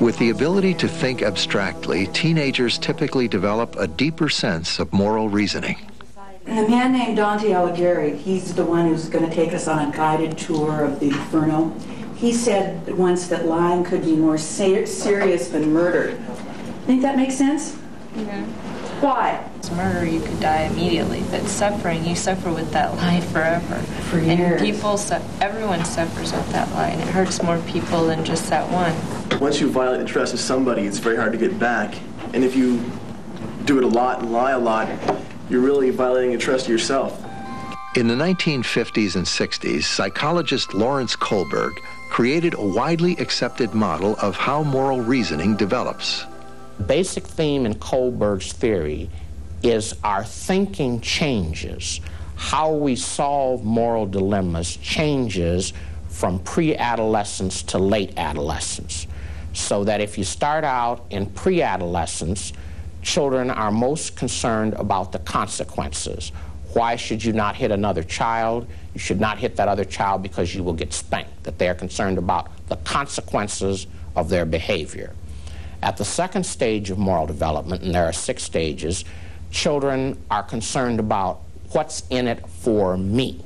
With the ability to think abstractly, teenagers typically develop a deeper sense of moral reasoning. And a man named Dante Alighieri, he's the one who's going to take us on a guided tour of the Inferno. He said once that lying could be more serious than murder. Think that makes sense? Yeah. Why? It's murder, you could die immediately, but suffering, you suffer with that lie forever. For years. And everyone suffers with that lie, and it hurts more people than just that one. Once you violate the trust of somebody, it's very hard to get back. And if you do it a lot and lie a lot, you're really violating the trust of yourself. In the 1950s and 60s, psychologist Lawrence Kohlberg created a widely accepted model of how moral reasoning develops. The basic theme in Kohlberg's theory is our thinking changes. How we solve moral dilemmas changes from pre-adolescence to late adolescence. So that if you start out in pre-adolescence, children are most concerned about the consequences. Why should you not hit another child? You should not hit that other child because you will get spanked. That they are concerned about the consequences of their behavior. At the second stage of moral development, and there are 6 stages, children are concerned about what's in it for me.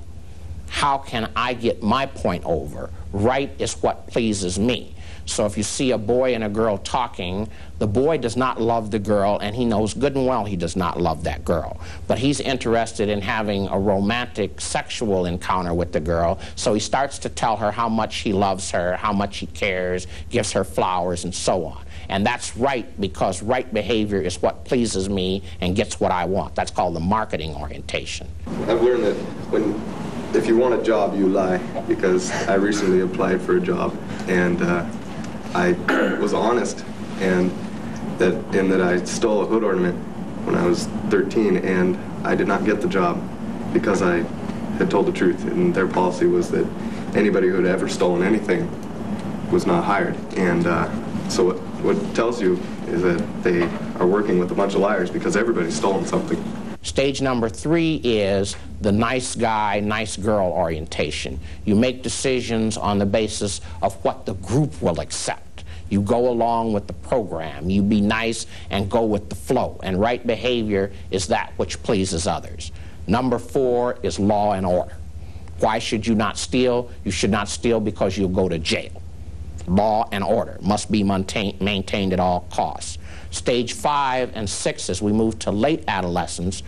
How can I get my point over? Right is what pleases me. So if you see a boy and a girl talking, the boy does not love the girl, and he knows good and well he does not love that girl. But he's interested in having a romantic sexual encounter with the girl, so he starts to tell her how much he loves her, how much he cares, gives her flowers, and so on. And that's right, because right behavior is what pleases me and gets what I want. That's called the marketing orientation. I've learned that if you want a job, you lie, because I recently applied for a job, and I was honest, and that I stole a hood ornament when I was 13, and I did not get the job because I had told the truth, and their policy was that anybody who had ever stolen anything was not hired. And so what it tells you is that they are working with a bunch of liars because everybody's stolen something. Stage number 3 is the nice guy, nice girl orientation. You make decisions on the basis of what the group will accept. You go along with the program. You be nice and go with the flow. And right behavior is that which pleases others. Number 4 is law and order. Why should you not steal? You should not steal because you'll go to jail. Law and order must be maintained at all costs. Stage 5 and 6, as we move to late adolescence,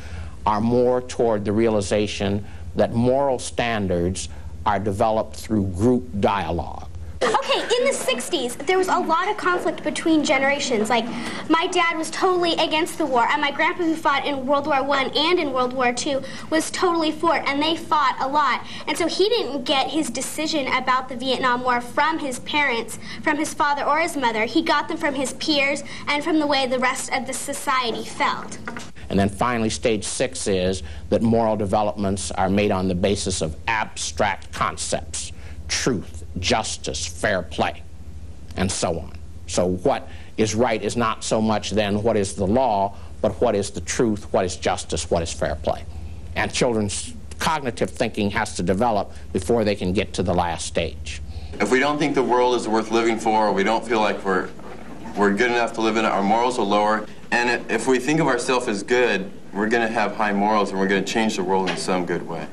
are more toward the realization that moral standards are developed through group dialogue. Okay, in the 60s, there was a lot of conflict between generations. Like, my dad was totally against the war, and my grandpa, who fought in World War I and in World War II, was totally for it, and they fought a lot. And so he didn't get his decision about the Vietnam War from his parents, from his father or his mother. He got them from his peers and from the way the rest of the society felt. And then finally, stage 6 is that moral developments are made on the basis of abstract concepts: truth, justice, fair play, and so on. So what is right is not so much then what is the law, but what is the truth, what is justice, what is fair play. And children's cognitive thinking has to develop before they can get to the last stage. If we don't think the world is worth living for, or we don't feel like we're good enough to live in it, our morals are lower. And if we think of ourselves as good, we're going to have high morals, and we're going to change the world in some good way.